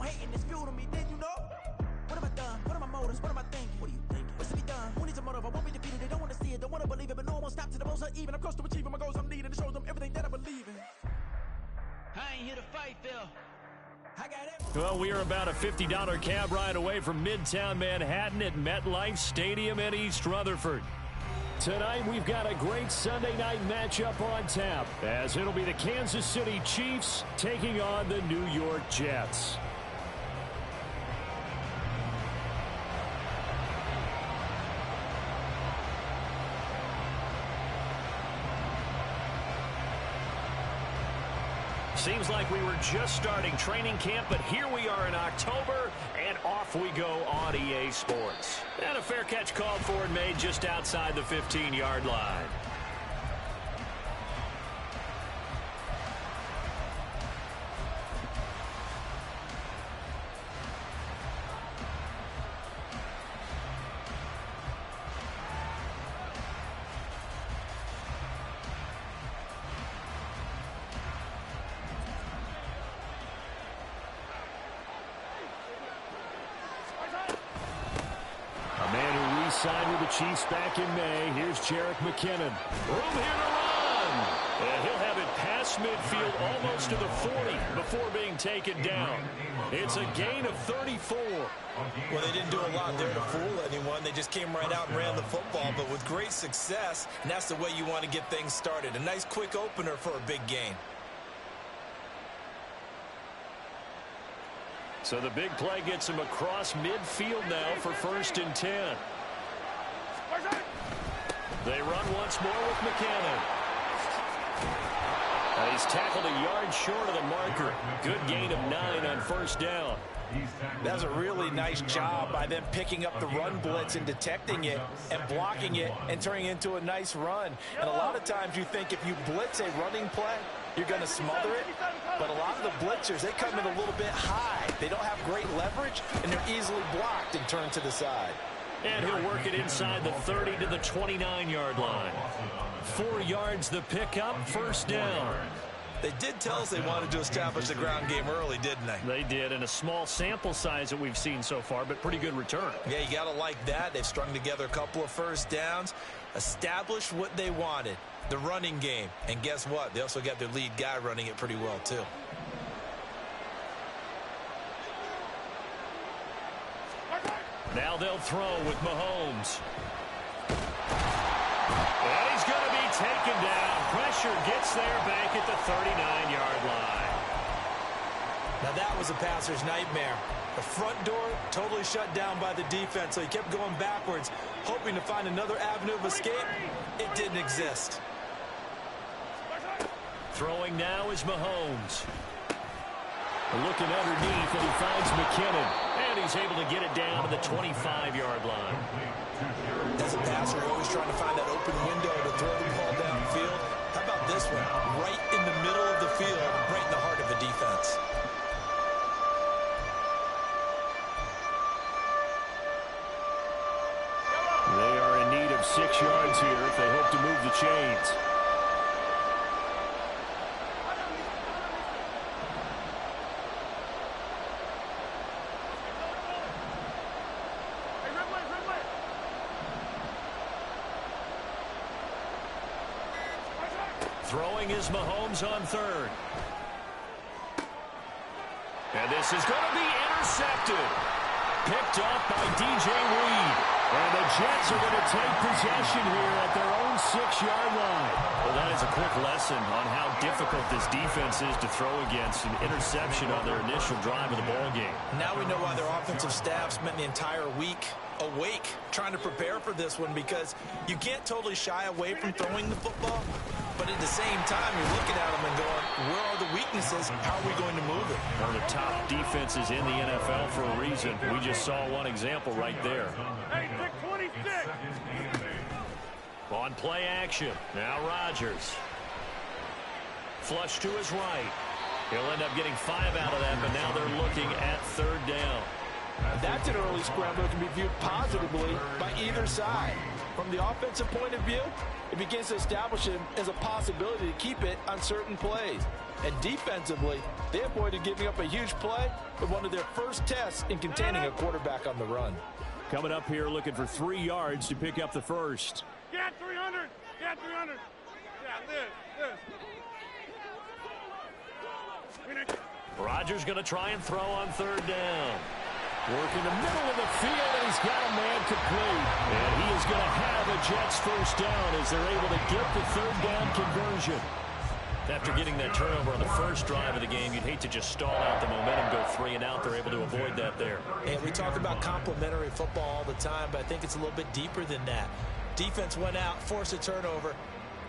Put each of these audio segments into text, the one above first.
hating is fuel to me, did you know? What have I done? What are my motives? What am I thinking? What are you thinking? What's to be done? Who needs a motive? I won't be defeated. They don't want to see it, don't want to believe it, but no one won't stop to the most uneven. I'm close to achieving my goals. I'm needing to show them everything that I believe in. I ain't here to fight, Phil. Well, we are about a $50 cab ride away from Midtown Manhattan at MetLife Stadium in East Rutherford. Tonight, we've got a great Sunday night matchup on tap, as it'll be the Kansas City Chiefs taking on the New York Jets. Seems like we were just starting training camp, but here we are in October, and off we go on EA Sports. And a fair catch called for and made just outside the 15-yard line. Signed with the Chiefs back in May. Here's Jerick McKinnon. Room here to run. And he'll have it past midfield almost to the 40 before being taken down. It's a gain of 34. Well, they didn't do a lot there to fool anyone. They just came right out and ran the football, but with great success, and that's the way you want to get things started. A nice quick opener for a big game. So the big play gets him across midfield now for 1st and 10. They run once more with McKinnon. He's tackled a yard short of the marker. Good gain of 9 on 1st down. That's a really nice job by them picking up the run blitz and detecting it and blocking it and turning it into a nice run. And a lot of times you think if you blitz a running play, you're going to smother it. But a lot of the blitzers, they come in a little bit high. They don't have great leverage, and they're easily blocked and turned to the side. And he'll work it inside the 30 to the 29-yard line. 4 yards the pickup, 1st down. They did tell us they wanted to establish the ground game early, didn't they? They did, and a small sample size that we've seen so far, but pretty good return. Yeah, you got to like that. They've strung together a couple of 1st downs, established what they wanted, the running game. And guess what? They also got their lead guy running it pretty well, too. Now they'll throw with Mahomes. And he's going to be taken down. Pressure gets there back at the 39-yard line. Now that was a passer's nightmare. The front door totally shut down by the defense, so he kept going backwards, hoping to find another avenue of escape. It didn't exist. Throwing now is Mahomes. Looking underneath, and he finds McKinnon. And he's able to get it down to the 25-yard line. As a passer, you're always trying to find that open window to throw the ball downfield. How about this one? Right in the middle of the field, right in the heart of the defense. They are in need of 6 yards here if they hope to move the chains. Throwing is Mahomes on 3rd. And this is going to be intercepted. Picked off by DJ Reed. And the Jets are going to take possession here at their own 6-yard line. Well, that is a quick lesson on how difficult this defense is to throw against. An interception on their initial drive of the ballgame. Now we know why their offensive staff spent the entire week awake trying to prepare for this one, because you can't totally shy away from throwing the football. But at the same time, you're looking at them and going, where are the weaknesses? How are we going to move it? One of the top defenses in the NFL for a reason. We just saw one example right there. Hey, 26. On play action. Now Rodgers. Flush to his right. He'll end up getting 5 out of that, but now they're looking at 3rd down. That's an early scramble that can be viewed positively by either side. From the offensive point of view, it begins to establish him as a possibility to keep it on certain plays. And defensively, they avoided giving up a huge play with one of their first tests in containing a quarterback on the run. Coming up here looking for 3 yards to pick up the first. Get 300. Get 300. Yeah, this. Rodgers going to try and throw on 3rd down. Working the middle of the field, and he's got a man complete. And he is going to have a Jets first down as they're able to get the 3rd down conversion. After getting that turnover on the first drive of the game, you'd hate to just stall out the momentum, go 3 and out. They're able to avoid that there. And we talk about complementary football all the time, but I think it's a little bit deeper than that. Defense went out, forced a turnover,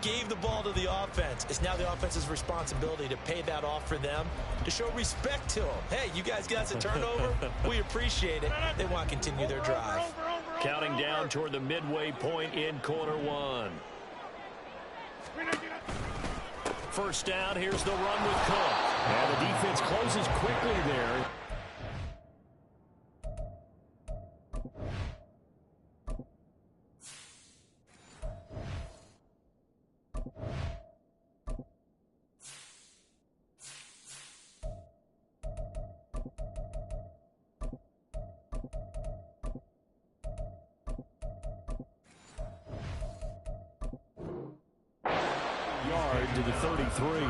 gave the ball to the offense. It's now the offense's responsibility to pay that off for them, to show respect to them. Hey, you guys got a turnover? We appreciate it. They want to continue their drive. Counting down toward the midway point in quarter 1. First down, here's the run with Cook. And the defense closes quickly there. To the 33.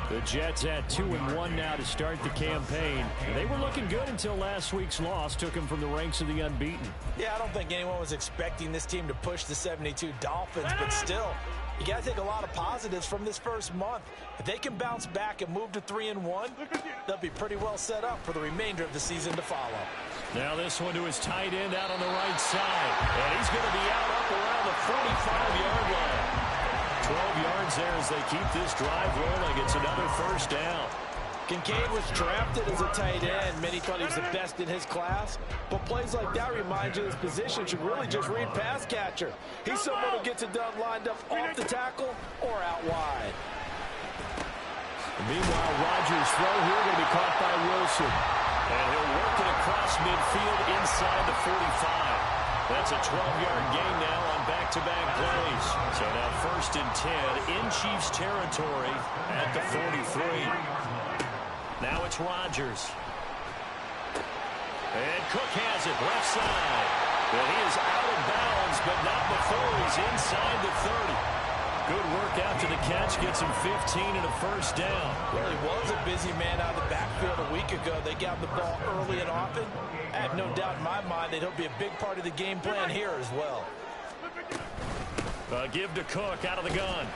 The Jets at 2-1 now to start the campaign. They were looking good until last week's loss took them from the ranks of the unbeaten. Yeah, I don't think anyone was expecting this team to push the 72 Dolphins, but still, you got to take a lot of positives from this first month. If they can bounce back and move to 3-1, they'll be pretty well set up for the remainder of the season to follow. Now this one to his tight end out on the right side. And he's going to be out up around the 45-yard line. 12 yards there as they keep this drive rolling. It's another first down. Kincaid was drafted as a tight end. Many thought he was the best in his class. But plays like that remind you his position should really just read pass catcher. He's someone who gets it done lined up off the tackle or out wide. Meanwhile, Rodgers' throw here going to be caught by Wilson. And he'll work it across midfield inside the 45. That's a 12-yard gain now on back-to-back plays. So now 1st and 10 in Chiefs territory at the 43. Now it's Rodgers. And Cook has it left side. Well, he is out of bounds, but not before he's inside the 30. Good work after the catch. Gets him 15 and a first down. Well, he was a busy man out of the backfield a week ago. They got the ball early and often. I have no doubt in my mind that he'll be a big part of the game plan here as well. Give to Cook out of the gun.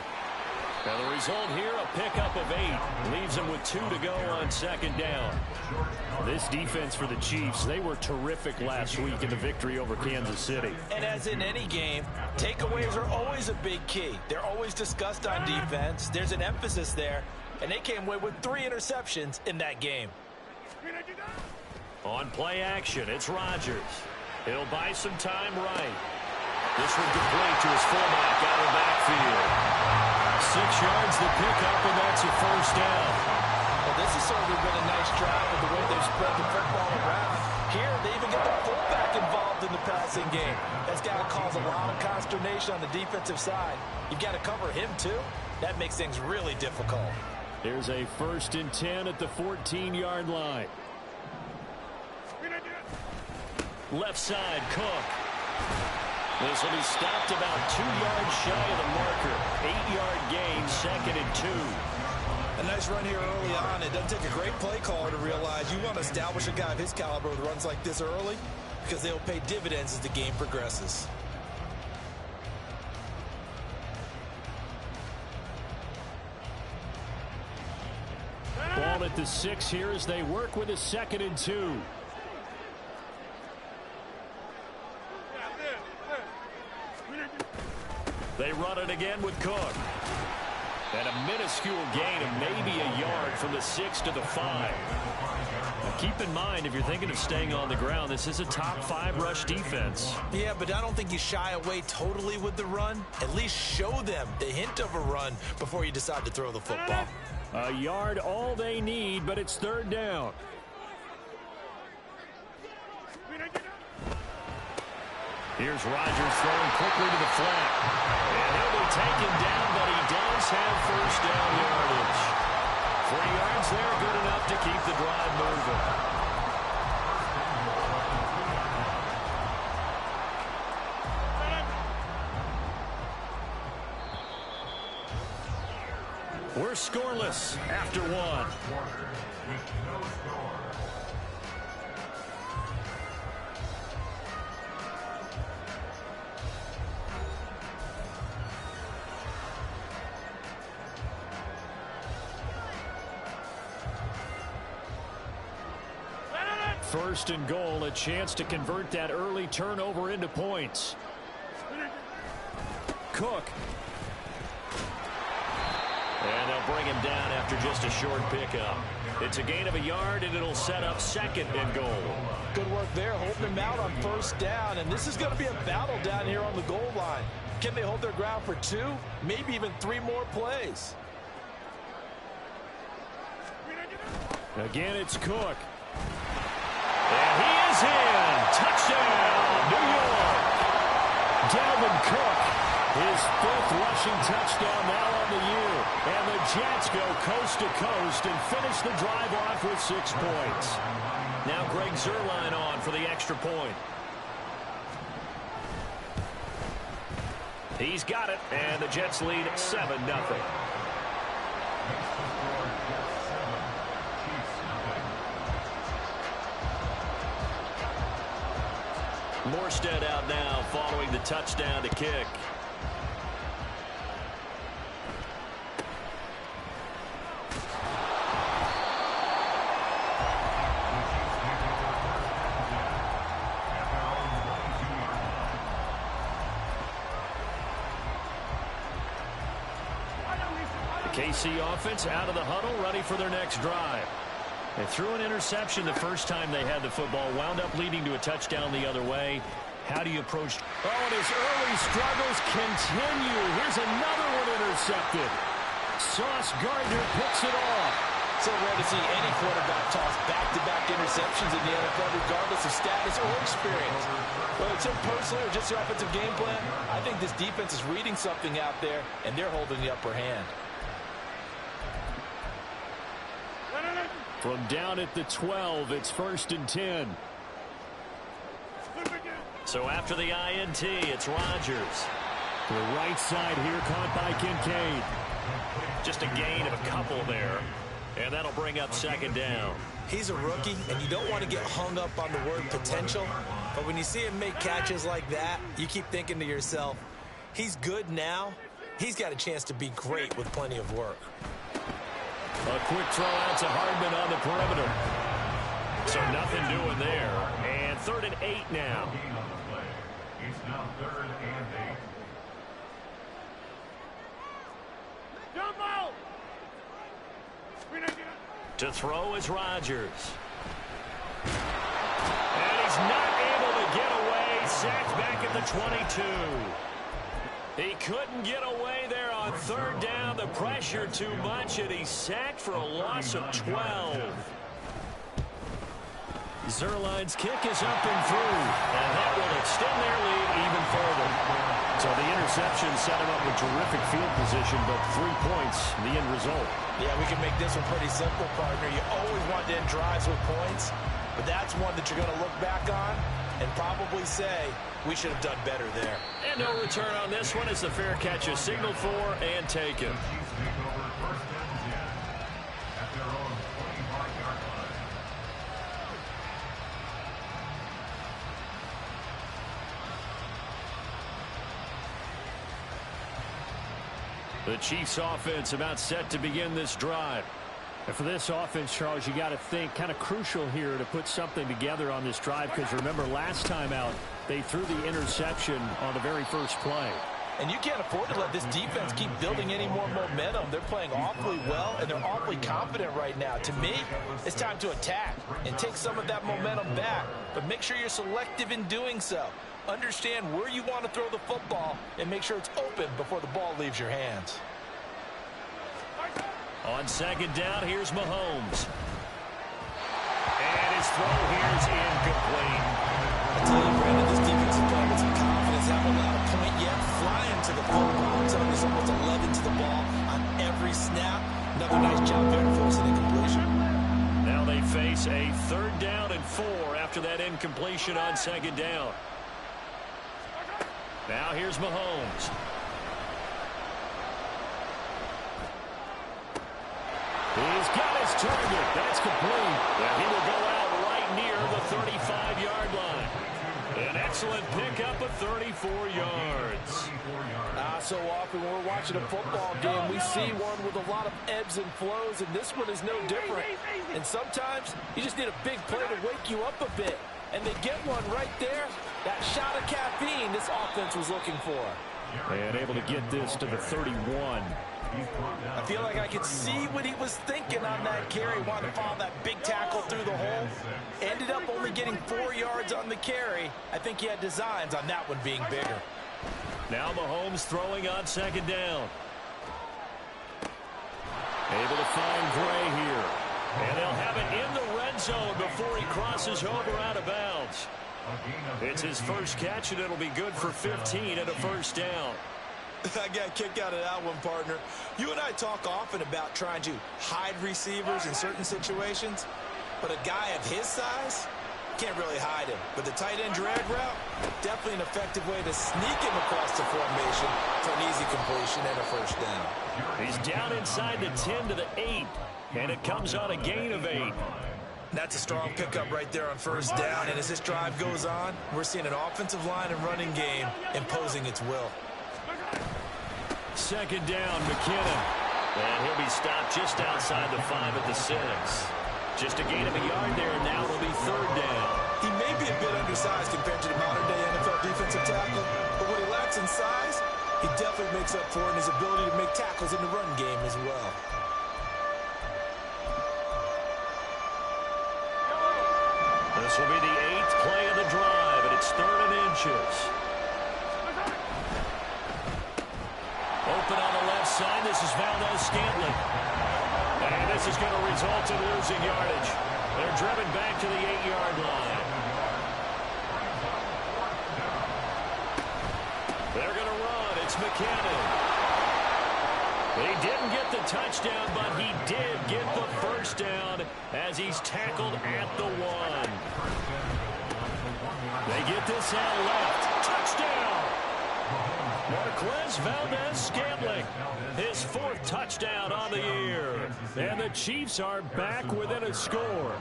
Now the result here, a pickup of 8. Leaves him with 2 to go on 2nd down. This defense for the Chiefs, they were terrific last week in the victory over Kansas City. And as in any game, takeaways are always a big key. They're always discussed on defense. There's an emphasis there, and they came away with 3 interceptions in that game. On play action, it's Rodgers. He'll buy some time right. This one complete to his fullback out of the backfield. 6 yards the pickup, and that's a first down. Well, this has certainly been a nice drive with the way they've spread the football around. Here, they even get the fullback involved in the passing game. That's got to cause a lot of consternation on the defensive side. You've got to cover him, too. That makes things really difficult. Here's a 1st and 10 at the 14-yard line. Left side, Cook. This will be stopped about 2 yards shy of the marker. 8-yard gain, 2nd and 2. A nice run here early on. It doesn't take a great play caller to realize you want to establish a guy of his caliber with runs like this early because they'll pay dividends as the game progresses. Ball at the 6 here as they work with a 2nd and 2. They run it again with Cook. And a minuscule gain of maybe a yard from the 6 to the 5. Now keep in mind, if you're thinking of staying on the ground, this is a top 5 rush defense. Yeah, but I don't think you shy away totally with the run. At least show them the hint of a run before you decide to throw the football. A yard all they need, but it's 3rd down. Here's Rodgers throwing quickly to the flat. And he'll be taken down, but he does have first down yardage. 3 yards there, good enough to keep the drive moving. We're scoreless after 1. First and goal, a chance to convert that early turnover into points. Cook. And they'll bring him down after just a short pickup. It's a gain of a yard, and it'll set up second and goal. Good work there, holding him out on first down. And this is going to be a battle down here on the goal line. Can they hold their ground for 2, maybe even 3 more plays? Again, it's Cook. And he is in. Touchdown, New York. Dalvin Cook, his 5th rushing touchdown now on the year. And the Jets go coast to coast and finish the drive off with 6 points. Now Greg Zuerlein on for the extra point. He's got it, and the Jets lead 7-0. Morstead out now following the touchdown to kick. The KC offense out of the huddle, ready for their next drive. They threw an interception the first time they had the football, wound up leading to a touchdown the other way. How do you approach? Oh, and his early struggles continue. Here's another one intercepted. Sauce Gardner picks it off. So rare to see any quarterback toss back-to-back interceptions in the NFL, regardless of status or experience. Whether it's him personally or just the offensive game plan, I think this defense is reading something out there, and they're holding the upper hand. From down at the 12, it's 1st and 10. So after the INT, it's Rodgers. To the right side here, caught by Kincaid. Just a gain of a couple there. And that'll bring up 2nd down. He's a rookie, and you don't want to get hung up on the word potential. But when you see him make catches like that, you keep thinking to yourself, he's good now. He's got a chance to be great with plenty of work. A quick throw out to Hardman on the perimeter. So nothing doing there. And 3rd and 8 now. It's now 3rd and 8. Jump out! To throw is Rodgers. And he's not able to get away. Sacked back at the 22. He couldn't get away there on 3rd down. The pressure too much, and he's sacked for a loss of 12. Zuerlein's kick is up and through, and that will extend their lead even further. So the interception set him up with terrific field position, but 3 points, the end result. Yeah, we can make this one pretty simple, partner. You always want to end drives with points, but that's one that you're going to look back on and probably say, we should have done better there. And no return on this one as the fair catch is signaled for and taken. The Chiefs offense about set to begin this drive. And for this offense, Charles, you got to think kind of crucial here to put something together on this drive, because remember last time out they threw the interception on the very first play. And you can't afford to let this defense keep building any more momentum. They're playing awfully well, and they're awfully confident right now. To me, it's time to attack and take some of that momentum back, but make sure you're selective in doing so. Understand where you want to throw the football and make sure it's open before the ball leaves your hands. On 2nd down, here's Mahomes. And his throw here's incomplete. I tell you, Brandon, this defense is playing with some Mahomes haven't allowed a point yet. Flying to the football zone. He's almost 11 to the ball on every snap. Another nice job there forcing a completion. Now they face a 3rd down and 4 after that incompletion on 2nd down. Now here's Mahomes. He's got his target. That's complete. And he will go out right near the 35-yard line. An excellent pickup of 34 yards. So often when we're watching a football game, we see one with a lot of ebbs and flows, and this one is no different. And sometimes you just need a big play to wake you up a bit. And they get one right there. That shot of caffeine this offense was looking for. And able to get this to the 31. I feel like I could see what he was thinking on that carry. Wanted to follow that big tackle through the hole. Ended up only getting 4 yards on the carry. I think he had designs on that one being bigger. Now Mahomes throwing on 2nd down. Able to find Gray here. And they'll have it in the red zone before he crosses over out of bounds. It's his first catch, and it'll be good for 15 and a 1st down. I got a kick out of that one, partner. You and I talk often about trying to hide receivers in certain situations, but a guy of his size can't really hide him. But the tight end drag route, definitely an effective way to sneak him across the formation for an easy completion and a 1st down. He's down inside the 10 to the 8, and it comes on a gain of 8. That's a strong pickup right there on 1st down, and as this drive goes on, we're seeing an offensive line and running game imposing its will. 2nd down, McKinnon. And he'll be stopped just outside the 5 at the 6. Just a gain of a yard there, and now it'll be 3rd down. He may be a bit undersized compared to the modern-day NFL defensive tackle, but what he lacks in size, he definitely makes up for it in his ability to make tackles in the run game as well. This will be the 8th play of the drive, and it's 3rd and inches. Open on the left side. This is Valdez-Scantling. And this is going to result in losing yardage. They're driven back to the 8-yard line. They're going to run. It's McKinnon. He didn't get the touchdown, but he did get the 1st down as he's tackled at the 1. They get this out left. Touchdown! Marquez Valdez-Scantling, his 4th touchdown on the year. And the Chiefs are back within a score.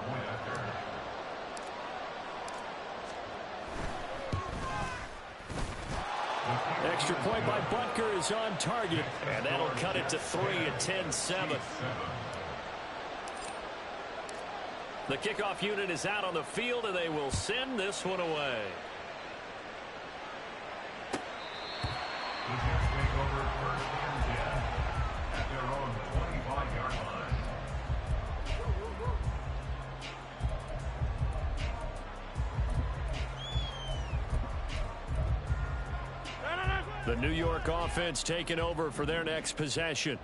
Extra point by Butker is on target, and that'll cut it to 3 at 10-7. The kickoff unit is out on the field, and they will send this one away. The Jets take over 1st and 10 at their own 25-yard line. The New York offense taking over for their next possession.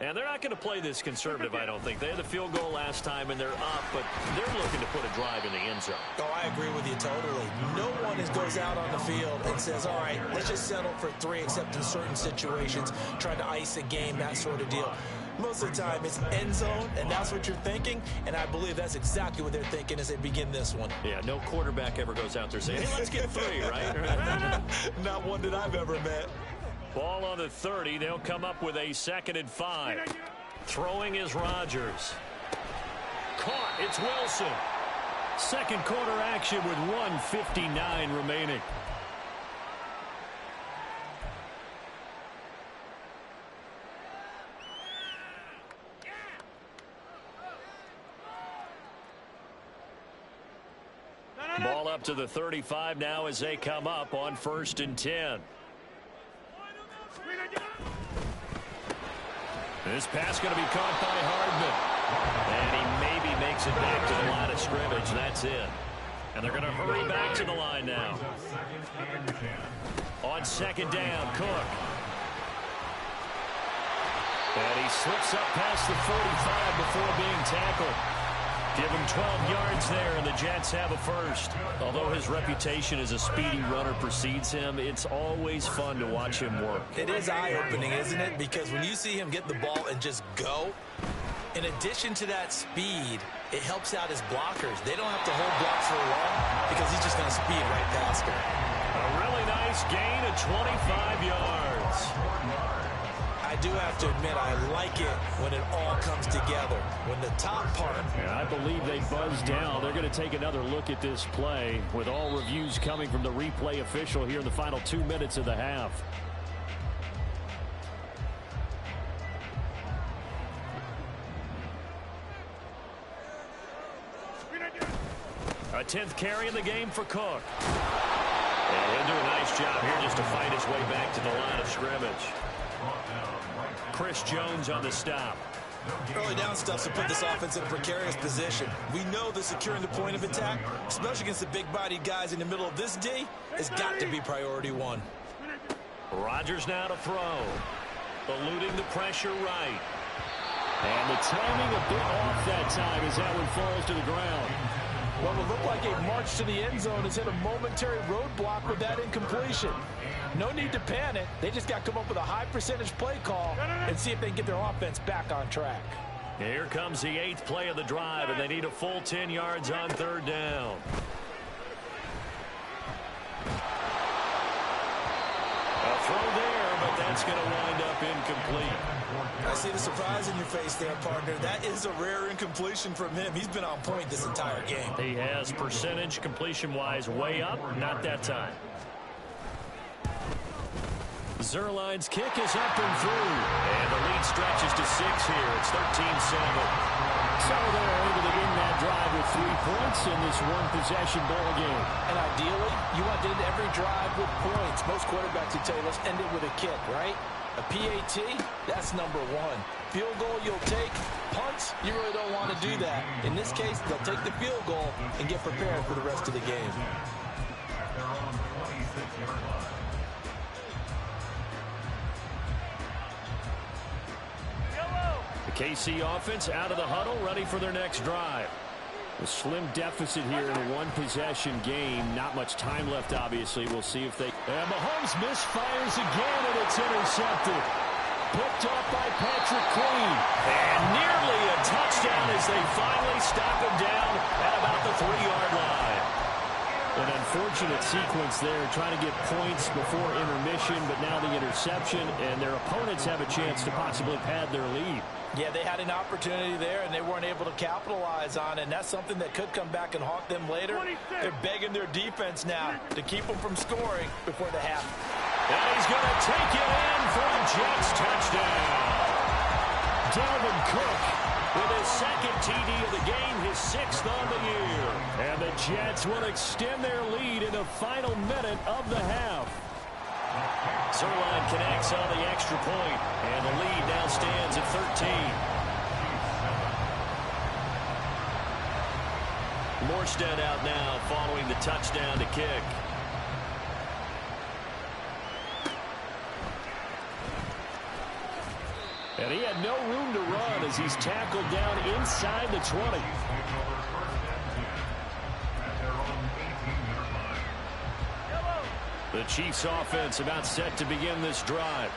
And they're not going to play this conservative, I don't think. They had the field goal last time, and they're up, but they're looking to put a drive in the end zone. Oh, I agree with you totally. No one goes out on the field and says, all right, let's just settle for 3, except in certain situations, trying to ice a game, that sort of deal. Most of the time, it's end zone, and that's what you're thinking, and I believe that's exactly what they're thinking as they begin this one. Yeah, no quarterback ever goes out there saying, hey, let's get 3, right? Not one that I've ever met. Ball on the 30. They'll come up with a 2nd and 5. Throwing is Rodgers. Caught. It's Wilson. Second quarter action with 1:59 remaining. Ball up to the 35 now as they come up on 1st and 10. This pass going to be caught by Hardman. And he maybe makes it back to the line of scrimmage. That's it. And they're going to hurry back to the line now. On 2nd down, Cook. And he slips up past the 45 before being tackled. Give him 12 yards there, and the Jets have a first. Although his reputation as a speedy runner precedes him, it's always fun to watch him work. It is eye-opening, isn't it? Because when you see him get the ball and just go, in addition to that speed, it helps out his blockers. They don't have to hold blocks for long because he's just going to speed right past them. A really nice gain of 25 yards. I do have to admit, I like it when it all comes together. When the top part... And I believe they buzzed down. They're going to take another look at this play with all reviews coming from the replay official here in the final 2 minutes of the half. A 10th carry in the game for Cook. And he'll do a nice job here just to fight his way back to the line of scrimmage. Chris Jones on the stop. Early down stuff to put this offense in a precarious position. We know that securing the point of attack, especially against the big-bodied guys in the middle of this D, has got to be priority one. Rodgers now to throw. Eluding the pressure right. And the timing a bit off that time as that one falls to the ground. Well, it looked like a march to the end zone has hit a momentary roadblock with that incompletion. No need to panic. They just got to come up with a high percentage play call and see if they can get their offense back on track. Here comes the 8th play of the drive, and they need a full 10 yards on 3rd down. A throw there, but that's going to wind up incomplete. I see the surprise in your face there, partner. That is a rare incompletion from him. He's been on point this entire game. He has percentage completion-wise way up, not that time. Zuerlein's kick is up and through. And the lead stretches to 6 here. It's 13-7. So they're able to win that drive with 3 points in this one-possession ball game. And ideally, you want to end every drive with points. Most quarterbacks would tell you, let's end it with a kick, right? A PAT, that's number 1. Field goal you'll take. Punts, you really don't want to do that. In this case, they'll take the field goal and get prepared for the rest of the game. At their own 26-yard line. The KC offense out of the huddle, ready for their next drive. A slim deficit here in a one-possession game. Not much time left, obviously. We'll see if they... And Mahomes misfires again, and it's intercepted. Picked up by Patrick Queen. And nearly a touchdown as they finally stop him down at about the 3-yard line. An unfortunate sequence there, trying to get points before intermission, but now the interception, and their opponents have a chance to possibly pad their lead. Yeah, they had an opportunity there, and they weren't able to capitalize on it, and that's something that could come back and haunt them later. They're begging their defense now to keep them from scoring before the half. And he's going to take it in for a Jets touchdown. Dalvin Cook with his 2nd TD of the game, his 6th on the year. And the Jets will extend their lead in the final minute of the half. Zuerlein connects on the extra point, and the lead now stands at 13. Morstead out now following the touchdown to kick. And he had no room to run as he's tackled down inside the 20. The Chiefs offense about set to begin this drive.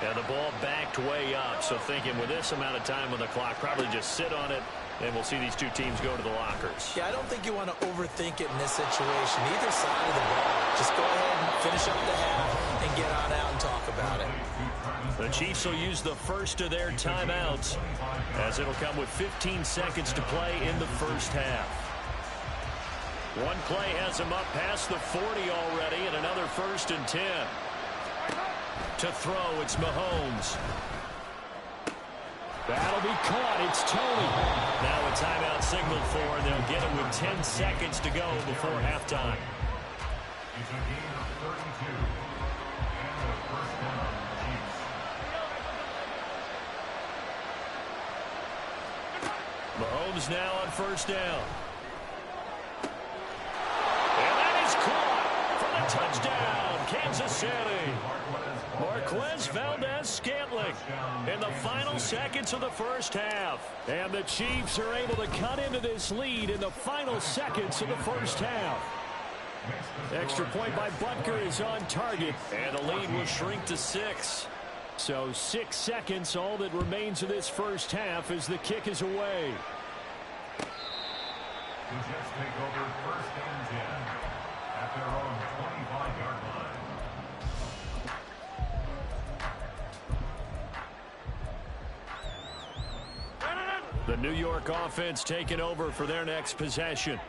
And the ball backed way up, so thinking with this amount of time on the clock, probably just sit on it, and we'll see these two teams go to the lockers. Yeah, I don't think you want to overthink it in this situation. Either side of the ball. Just go ahead and finish up the half and get on out and talk about it. The Chiefs will use the first of their timeouts, as it'll come with 15 seconds to play in the first half. One play has him up past the 40 already, and another 1st and 10. To throw, it's Mahomes. That'll be caught. It's Tony. Now a timeout signaled for, and they'll get it with 10 seconds to go before halftime. It's a gain of 32. And the first down on the Chiefs. Mahomes now on 1st down. And that is caught for the touchdown. Kansas City. Marquez Valdez-Scantling in the final seconds of the first half. And the Chiefs are able to cut into this lead in the final seconds of the first half. Extra point by Butker is on target, and the lead will shrink to 6. So 6 seconds, all that remains of this first half as the kick is away. The Jets take over 1st and 10 at their own 25-yard line. The New York offense taking over for their next possession.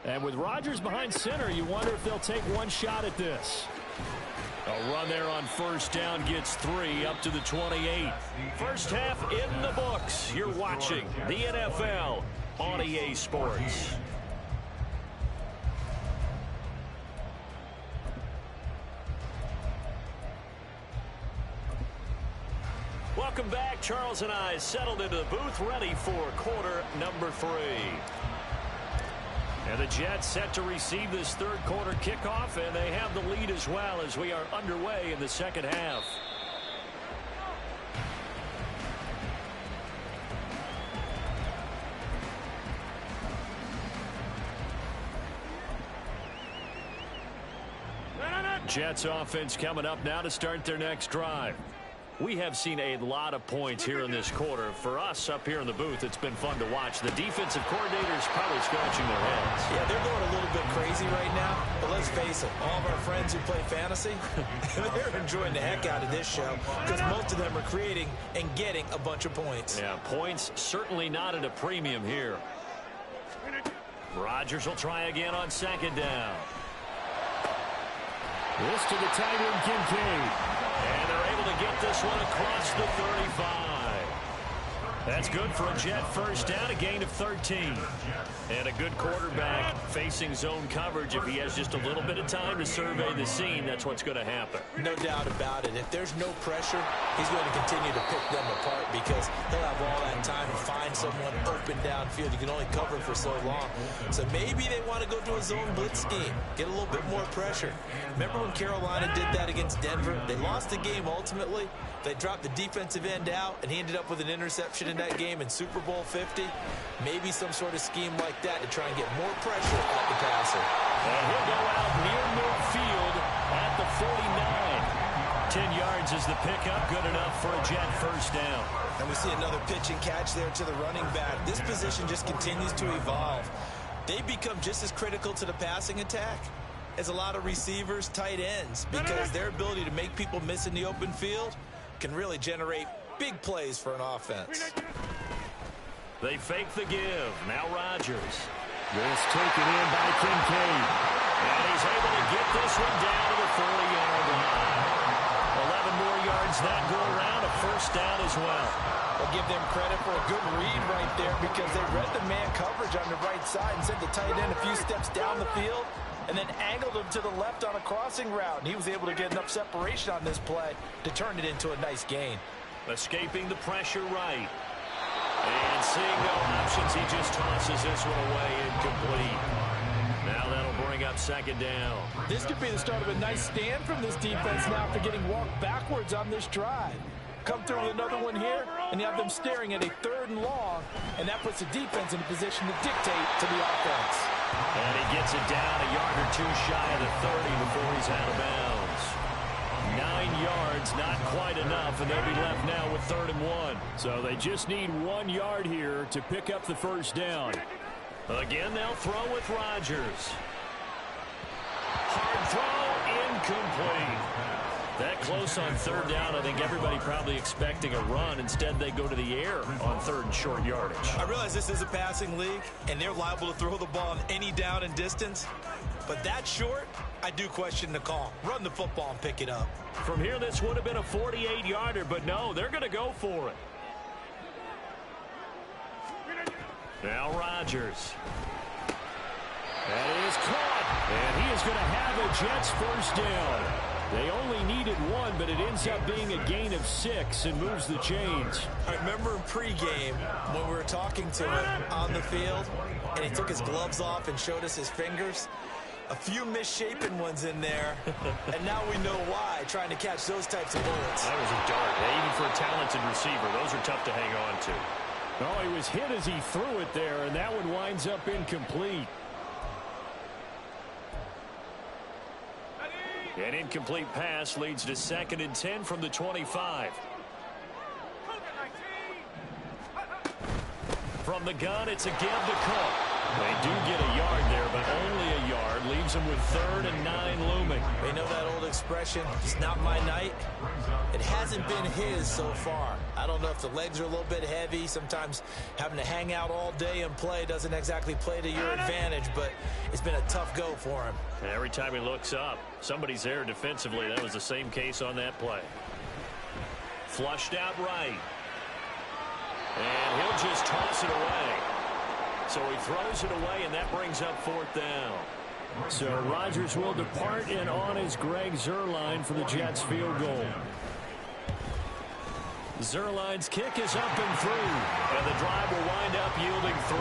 And with Rodgers behind center, you wonder if they'll take one shot at this. A run there on 1st down gets 3 up to the 28. First half in the books. You're watching the NFL on EA Sports. Welcome back. Charles and I settled into the booth, ready for quarter number 3. And the Jets set to receive this third quarter kickoff, and they have the lead as well as we are underway in the second half. Jets offense coming up now to start their next drive. We have seen a lot of points here in this quarter. For us up here in the booth, it's been fun to watch. The defensive coordinators probably scratching their heads. Yeah, they're going a little bit crazy right now. But let's face it, all of our friends who play fantasy, they're enjoying the heck out of this show because most of them are creating and getting a bunch of points. Yeah, points certainly not at a premium here. Rodgers will try again on 2nd down. This to the tight end, Kincaid. And they're able to get this one across the 35. That's good for a Jet first down, a gain of 13. And a good quarterback facing zone coverage. If he has just a little bit of time to survey the scene, that's what's going to happen. No doubt about it. If there's no pressure, he's going to continue to pick them apart because he'll have all that time to find someone open downfield. You can only cover for so long. So maybe they want to go to a zone blitz scheme, get a little bit more pressure. Remember when Carolina did that against Denver? They lost the game ultimately. They dropped the defensive end out, and he ended up with an interception in that game in Super Bowl 50. Maybe some sort of scheme like that to try and get more pressure at the passer. And he'll go out near midfield at the 49. 10 yards is the pickup, good enough for a Jet first down. And we see another pitch and catch there to the running back. This position just continues to evolve. They become just as critical to the passing attack as a lot of receivers, tight ends, because their ability to make people miss in the open field can really generate big plays for an offense. They fake the give. Now Rodgers. This taken in by Kincaid. And he's able to get this one down to the 40-yard line. 11 more yards that go around, a first down as well. I'll give them credit for a good read right there because they read the man coverage on the right side and sent the tight end a few steps down the field and then angled him to the left on a crossing route. And he was able to get enough separation on this play to turn it into a nice gain. Escaping the pressure right. And seeing no options, he just tosses this one away incomplete. Now that'll bring up 2nd down. This could be the start of a nice stand from this defense now after getting walked backwards on this drive. Come through with another one here, and you have them staring at a 3rd and long, and that puts the defense in a position to dictate to the offense. And he gets it down a yard or two shy of the 30 before he's out of bounds. 9 yards, not quite enough, and they'll be left now with 3rd and 1. So they just need 1 yard here to pick up the first down. Again, they'll throw with Rodgers. Hard throw, incomplete. That close on 3rd down, I think everybody probably expecting a run. Instead, they go to the air on 3rd and short yardage. I realize this is a passing league, and they're liable to throw the ball on any down and distance. But that short, I do question the call. Run the football and pick it up. From here, this would have been a 48-yarder, but no, they're going to go for it. Now Rodgers. That is caught, and he is going to have a Jets first down. They only needed 1, but it ends up being a gain of 6 and moves the chains. I remember in pregame when we were talking to him on the field, and he took his gloves off and showed us his fingers. A few misshapen ones in there, and now we know why, trying to catch those types of bullets. That was a dart. Even for a talented receiver, those are tough to hang on to. Oh, he was hit as he threw it there, and that one winds up incomplete. An incomplete pass leads to 2nd and 10 from the 25. From the gun, it's a give to Cook. They do get a yard there, but only a yard. Leaves them with 3rd and 9 looming. They know that old expression, it's not my night. It hasn't been his so far. I don't know if the legs are a little bit heavy. Sometimes having to hang out all day and play doesn't exactly play to your advantage, but it's been a tough go for him. And every time he looks up, somebody's there defensively. That was the same case on that play. Flushed out right. And he'll just toss it away. So he throws it away, and that brings up 4th down. So Rodgers will depart, and on is Greg Zuerlein for the Jets field goal. Zuerlein's kick is up and through, and the drive will wind up yielding 3.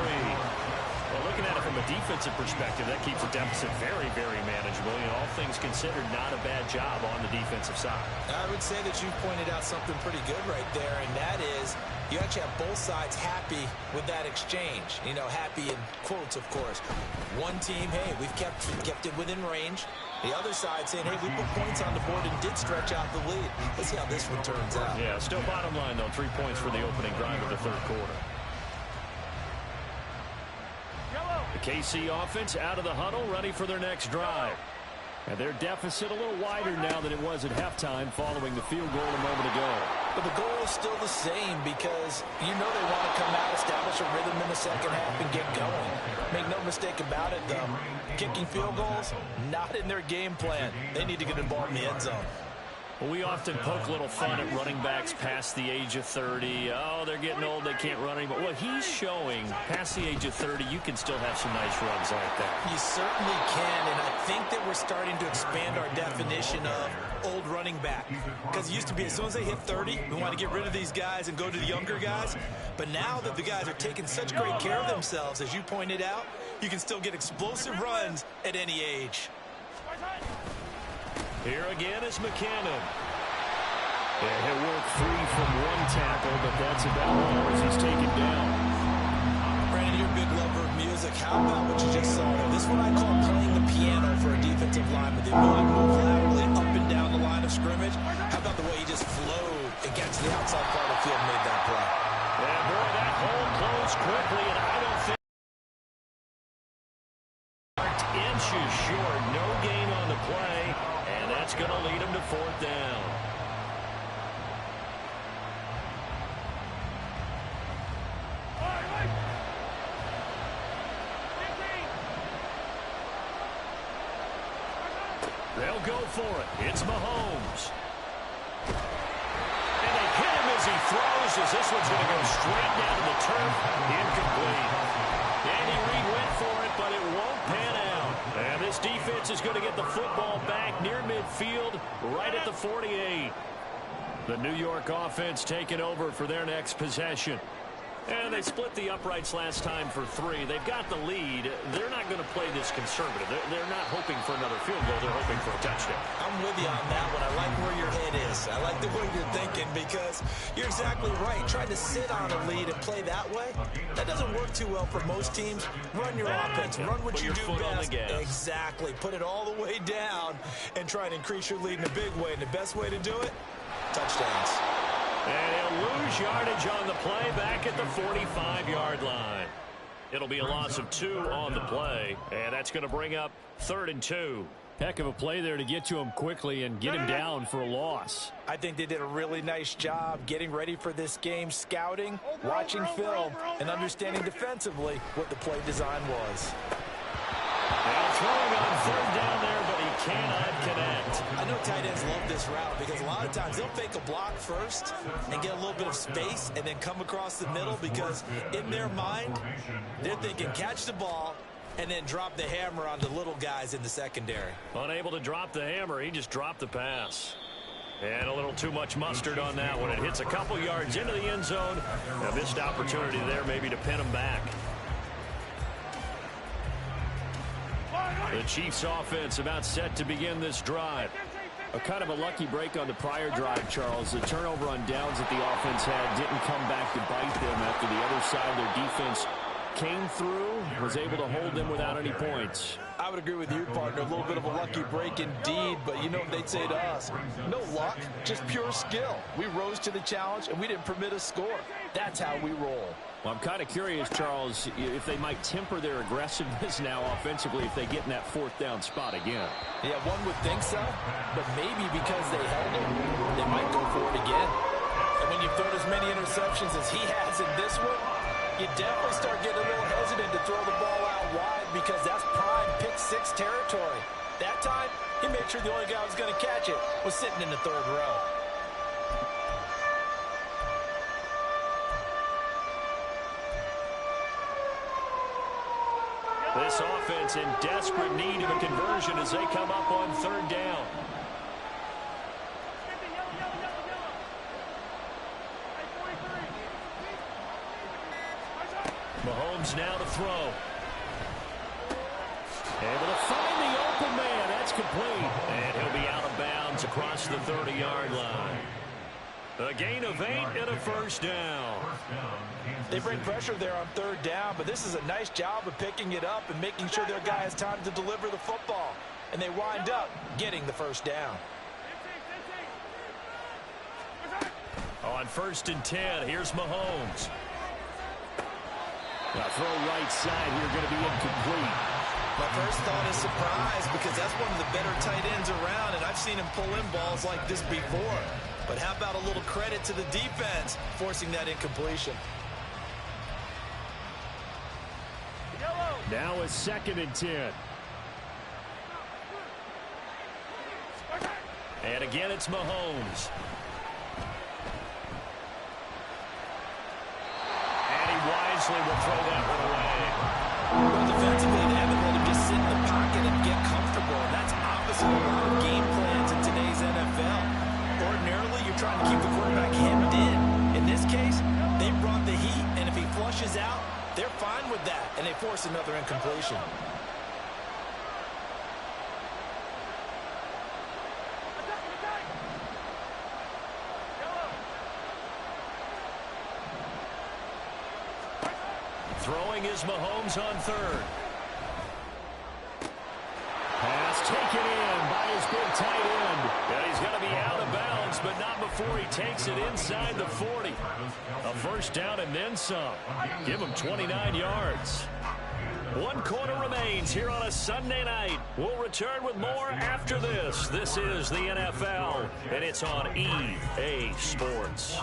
Well, looking at it from a defensive perspective, that keeps the deficit very, very manageable. You know, all things considered, not a bad job on the defensive side. I would say that you pointed out something pretty good right there, and that is you actually have both sides happy with that exchange. You know, happy in quotes, of course. One team, hey, we've kept it within range. The other side saying, hey, we put points on the board and did stretch out the lead. Let's see how this one turns out. Yeah, still bottom line, though, 3 points for the opening drive of the 3rd quarter. The KC offense out of the huddle, ready for their next drive. And their deficit a little wider now than it was at halftime following the field goal a moment ago. But the goal is still the same because you know they want to come out, establish a rhythm in the second half, and get going. Make no mistake about it, though. Kicking field goals, not in their game plan. They need to get the ball in the end zone. Well, we often poke a little fun at running backs past the age of 30. Oh, they're getting old, they can't run anymore. Well, he's showing past the age of 30, you can still have some nice runs like that. You certainly can, and I think that we're starting to expand our definition of old running back. Because it used to be as soon as they hit 30, we want to get rid of these guys and go to the younger guys. But now that the guys are taking such great care of themselves, as you pointed out, you can still get explosive runs at any age. Here again is McKinnon. And he'll work 3 from 1 tackle, but that's about all as he's taken down. Brandon, you're a big lover of music. How about what you just saw there? This is what I call playing the piano for a defensive lineman. The ability to move laterally up and down the line of scrimmage. How about the way he just flowed and gets to the outside part of the field and made that play? And boy, that hole closed quickly, and I don't think inches short. No gain on the play. And that's going to lead him to 4th down. They'll go for it. It's Mahomes. And they hit him as he throws, as this one's going to go straight down to the turf. Incomplete. Andy Reid went for it, but it won't pan out. And this defense is going to get the football back near midfield, right at the 48. The New York offense taking over for their next possession. And they split the uprights last time for 3. They've got the lead. They're not going to play this conservative. They're not hoping for another field goal. They're hoping for a touchdown. I'm with you on that one. I like where your head is. I like the way you're thinking because you're exactly right. Trying to sit on a lead and play that way, that doesn't work too well for most teams. Run your offense. Run what you do best. Exactly. Put it all the way down and try and increase your lead in a big way. And the best way to do it, touchdowns. And he'll lose yardage on the play back at the 45-yard line. It'll be a loss of 2 on the play, and that's going to bring up 3rd and 2. Heck of a play there to get to him quickly and get him down for a loss. I think they did a really nice job getting ready for this game, scouting, watching film, and understanding defensively what the play design was. Now throwing on 3rd down there, but he cannot connect. I know tight ends love this route because a lot of times they'll fake a block first and get a little bit of space and then come across the middle because in their mind, they're thinking catch the ball and then drop the hammer on the little guys in the secondary. Unable to drop the hammer, he just dropped the pass. And a little too much mustard on that one. It hits a couple yards into the end zone. A missed opportunity there maybe to pin him back. The Chiefs offense about set to begin this drive. A kind of a lucky break on the prior drive, Charles. The turnover on downs that the offense had didn't come back to bite them after the other side of their defense came through, was able to hold them without any points. I would agree with you, partner. A little bit of a lucky break indeed, but you know what they'd say to us? No luck, just pure skill. We rose to the challenge, and we didn't permit a score. That's how we roll. Well, I'm kind of curious, Charles, if they might temper their aggressiveness now offensively if they get in that fourth down spot again. Yeah, one would think so, but maybe because they held it, they might go for it again. And when you've thrown as many interceptions as he has in this one, you definitely start getting a little hesitant to throw the ball out wide because that's prime pick-six territory. That time, he made sure the only guy who was going to catch it was sitting in the third row. This offense in desperate need of a conversion as they come up on third down. Mahomes now to throw. Able to find the open man. That's complete. And he'll be out of bounds across the 30-yard line. A gain of 8 and a first down. They bring pressure there on third down, but this is a nice job of picking it up and making sure their guy has time to deliver the football. And they wind up getting the first down. On 1st and 10, here's Mahomes. Now throw right side here, going to be incomplete. My first thought is surprise because that's one of the better tight ends around, and I've seen him pull in balls like this before. But how about a little credit to the defense forcing that incompletion? Now a 2nd and 10. And again, it's Mahomes. And he wisely will throw that one away. Well, defensively, they haven't let him just sit in the pocket and get comfortable. And that's opposite of a lot of game plans in today's NFL. Ordinarily, you're trying to keep the quarterback hemmed in. In this case, they brought the heat, and if he flushes out, they're fine with that, and they force another incompletion. Throwing is Mahomes on third. Pass taken in by his big tight end. And he's going to be out of bounds, but not before he takes it inside the 40. A first down and then some. Give him 29 yards. 1 quarter remains here on a Sunday night. We'll return with more after this. This is the NFL, and it's on EA Sports.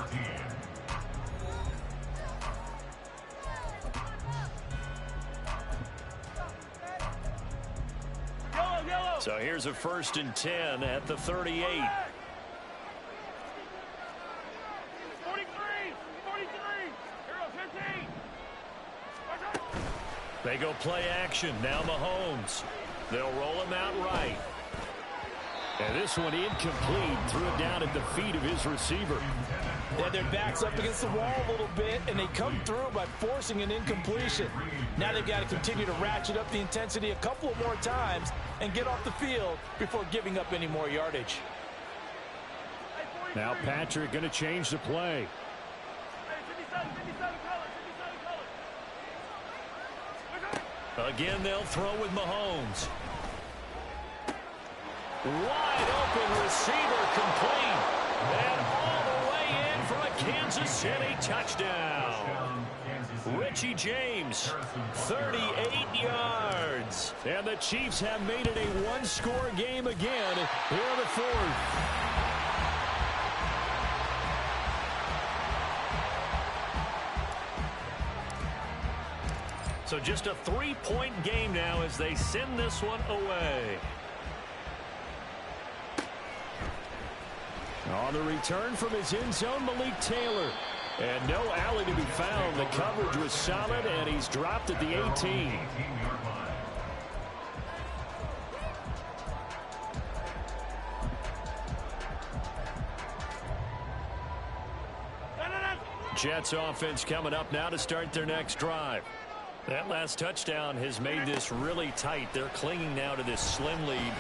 So here's a 1st and 10 at the 38. 43. They go play action. Now Mahomes. They'll roll him out right. And this one incomplete. Threw it down at the feet of his receiver. They had their backs up against the wall a little bit, and they come through by forcing an incompletion. Now they've got to continue to ratchet up the intensity a couple of more times and get off the field before giving up any more yardage. Now Patrick going to change the play. Again, they'll throw with Mahomes. Wide open receiver complete. And all the way in for a Kansas City touchdown. Richie James, 38 yards. And the Chiefs have made it a one-score game again here in the fourth. So just a 3-point game now as they send this one away. On the return from his end zone, Malik Taylor. And no alley to be found. The coverage was solid, and he's dropped at the 18. Jets offense coming up now to start their next drive. That last touchdown has made this really tight. They're clinging now to this slim lead.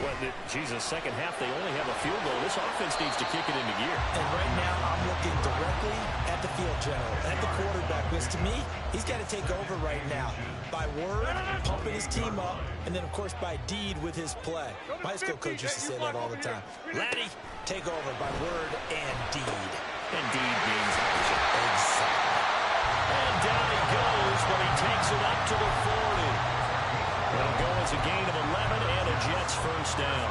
Second half, they only have a field goal. This offense needs to kick it into gear. And right now, I'm looking directly at the field general, at the quarterback, because to me, he's got to take over right now. By word, pumping his team up, and then, of course, by deed with his play. My high school coach used to say that all the time. Laddie, take over by word and deed. And deed means action. Exactly. And down he goes, but he takes it up to the 40. It'll go as a gain of 11 and a Jets first down.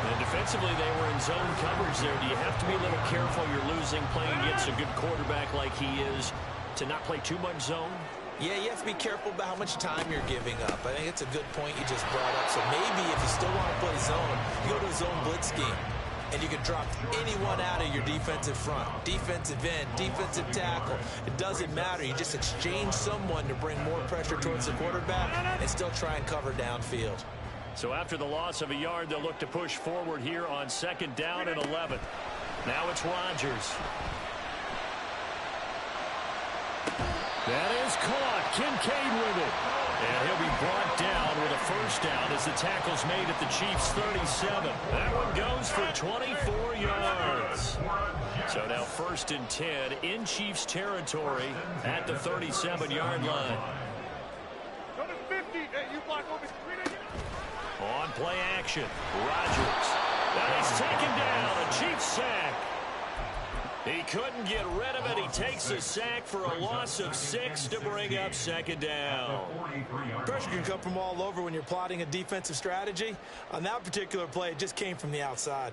And defensively, they were in zone coverage there. Do you have to be a little careful? You're losing, playing against a good quarterback like he is, to not play too much zone? Yeah, you have to be careful about how much time you're giving up. I think it's a good point you just brought up. So maybe if you still want to play zone, you go to a zone blitz scheme. And you can drop anyone out of your defensive front. Defensive end, defensive tackle. It doesn't matter. You just exchange someone to bring more pressure towards the quarterback and still try and cover downfield. So after the loss of a yard, they'll look to push forward here on second down and 11. Now it's Rodgers. That is caught. Kincaid with it. And he'll be brought down with a first down as the tackle's made at the Chiefs' 37. That one goes for 24 yards. So now 1st and 10 in Chiefs territory at the 37-yard line. On play action, Rodgers. That is taken down, a Chiefs sack. He couldn't get rid of it. He takes a sack for a loss of 6 to bring up second down. Pressure can come from all over when you're plotting a defensive strategy. On that particular play, it just came from the outside.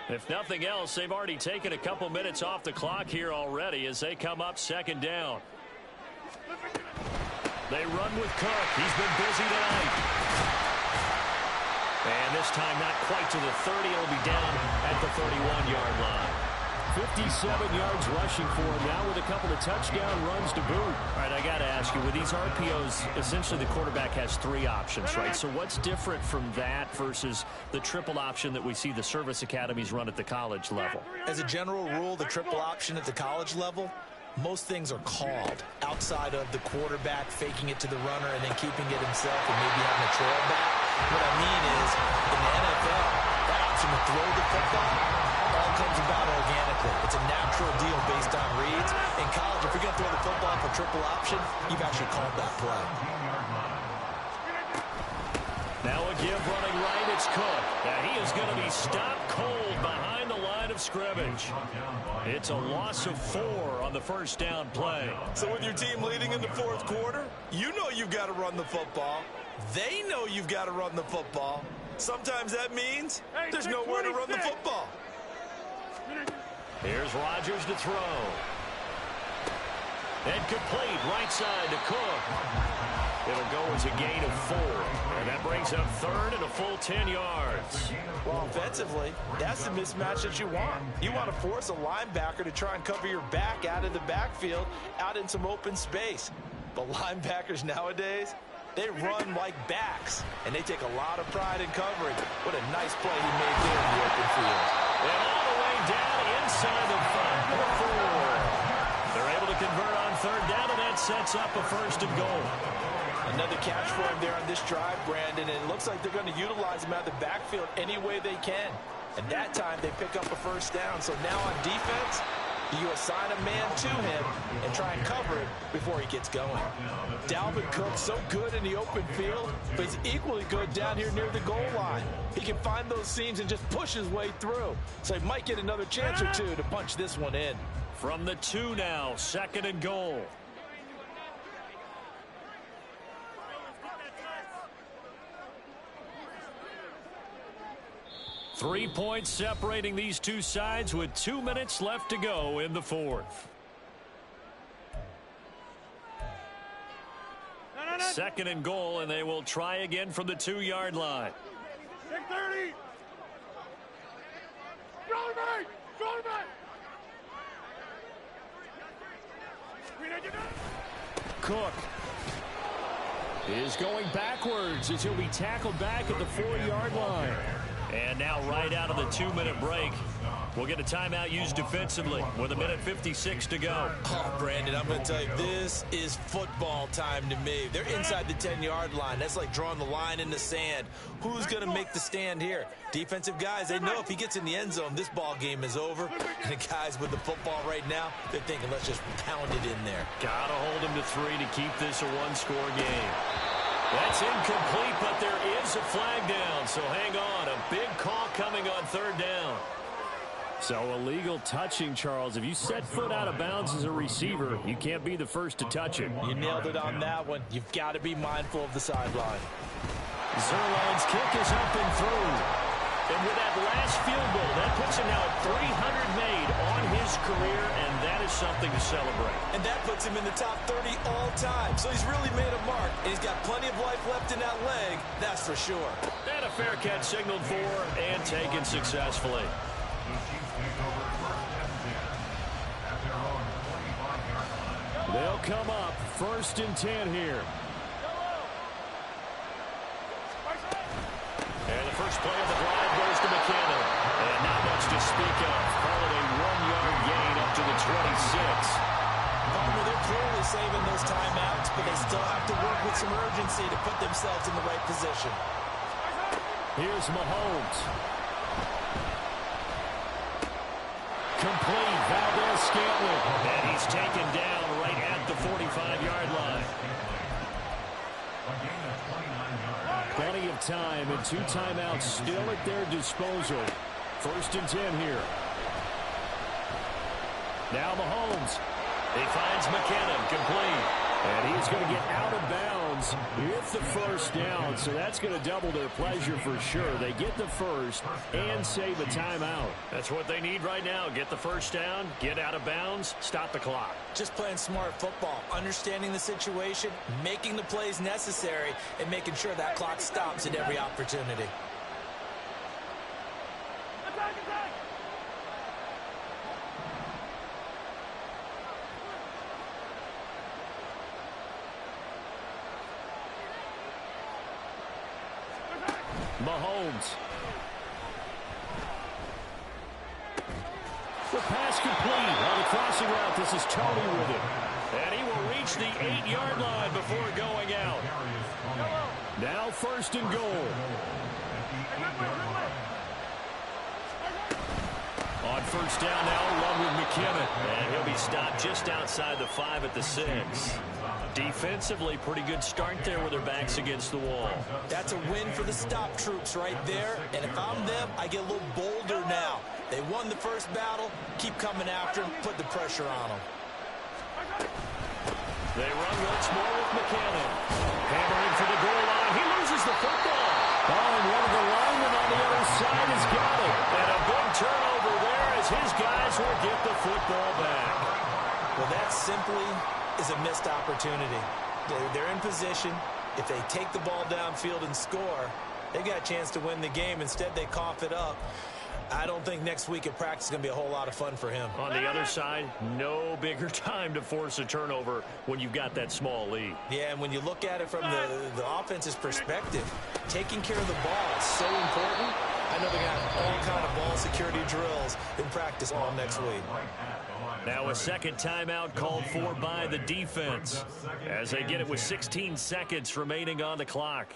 If nothing else, they've already taken a couple minutes off the clock here already as they come up second down. They run with Cook. He's been busy tonight. And this time not quite to the 30. It'll be down at the 31-yard line. 57 yards rushing for him now with a couple of touchdown runs to boot. All right, I got to ask you, with these RPOs, essentially the quarterback has 3 options, right? So what's different from that versus the triple option that we see the service academies run at the college level? As a general rule, the triple option at the college level, most things are called outside of the quarterback faking it to the runner and then keeping it himself and maybe having a trail back. What I mean is, in the NFL, that option to throw the football all comes about organically. It's a natural deal based on reads. In college, if you're going to throw the football for triple option, you've actually called that play. Now a give running right, it's Cook. Now he is going to be stopped cold behind the line of scrimmage. It's a loss of 4 on the first down play. So with your team leading in the 4th quarter, you know you've got to run the football. They know you've got to run the football. Sometimes that means there's nowhere to run the football. Here's Rodgers to throw. And complete right side to Cook. It'll go as a gain of 4. And that brings up 3rd and a full 10 yards. Well, offensively, that's the mismatch that you want. You want to force a linebacker to try and cover your back out of the backfield, out in some open space. But linebackers nowadays, they run like backs, and they take a lot of pride in covering. What a nice play he made there in the open field. And all the way down inside the 5 or 4. They're able to convert on 3rd down, and that sets up a 1st and goal. Another catch for him there on this drive, Brandon, and it looks like they're going to utilize him out of the backfield any way they can. And that time they pick up a 1st down. So now on defense, you assign a man to him and try and cover it before he gets going. Dalvin Cook, so good in the open field, but he's equally good down here near the goal line. He can find those seams and just push his way through. So he might get another chance or 2 to punch this one in. From the 2 now, 2nd and goal. Three points separating these two sides with 2 minutes left to go in the 4th. 2nd and goal, and they will try again from the 2-yard line. 6:30. Cook. is going backwards as he'll be tackled back at the 4-yard line. And now right out of the 2-minute break, we'll get a timeout used defensively with 1:56 to go. Oh, Brandon, I'm going to tell you, this is football time to me. They're inside the 10-yard line. That's like drawing the line in the sand. Who's going to make the stand here? Defensive guys, they know if he gets in the end zone, this ball game is over. And the guys with the football right now, they're thinking, let's just pound it in there. Got to hold him to 3 to keep this a one-score game. That's incomplete, but there is a flag down, so hang on. A big call coming on 3rd down. So illegal touching, Charles. If you set foot out of bounds as a receiver, you can't be the first to touch it. You nailed it on that one. You've got to be mindful of the sideline. Zuerlein's kick is up and through. And with that last field goal, that puts him now at 300 made on his career, and that is something to celebrate. And that puts him in the top 30 all time. So he's really made a mark, and he's got plenty of life left in that leg, that's for sure. And a fair catch signaled for and taken successfully. They'll come up 1st and 10 here. And the first play of the drive goes to McKinnon. And not much to speak of. Call it a 1-yard gain up to the 26. Palmer, they're clearly saving those timeouts, but they still have to work with some urgency to put themselves in the right position. Here's Mahomes. Complete. Valdez-Scantling. And he's taken down right at the 45-yard line. Plenty of time and 2 timeouts still at their disposal. 1st and 10 here. Now Mahomes. He finds McKinnon, complete. And he's going to get out of bounds with the 1st down, so that's going to double their pleasure for sure. They get the 1st and save a timeout. That's what they need right now. Get the 1st down, get out of bounds, stop the clock. Just playing smart football, understanding the situation, making the plays necessary, and making sure that clock stops at every opportunity. Mahomes. The pass complete on the crossing route. This is Tony with it. And he will reach the 8-yard line before going out. Now 1st and goal. On 1st down now, run with McKinnon. And he'll be stopped just outside the 5 at the 6. Defensively, pretty good start there with their backs against the wall. That's a win for the stop troops right there. And if I'm them, I get a little bolder now. They won the 1st battle. Keep coming after them. Put the pressure on them. They run once more with McKinnon. Hammering for the goal line. He loses the football. Oh, and one of the linemen on the other side has got it. And a big turnover there as his guys will get the football back. Well, that simply is a missed opportunity. They're in position. If they take the ball downfield and score, they've got a chance to win the game. Instead, they cough it up. I don't think next week at practice is going to be a whole lot of fun for him. On the other side, no bigger time to force a turnover when you've got that small lead. Yeah, and when you look at it from the offense's perspective, taking care of the ball is so important. I know they're going to have all kind of ball security drills in practice all next week. Now a 2nd timeout called for by the defense as they get it with 16 seconds remaining on the clock.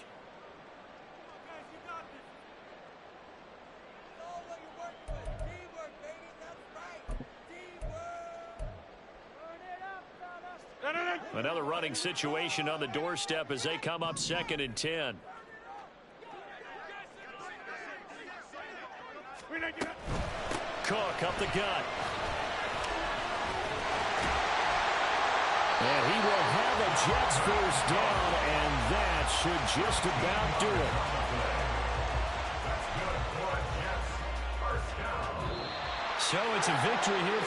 Another running situation on the doorstep as they come up 2nd and 10. Cook up the gut. And he will have a Jets 1st down, and that should just about do it. So it's a victory here.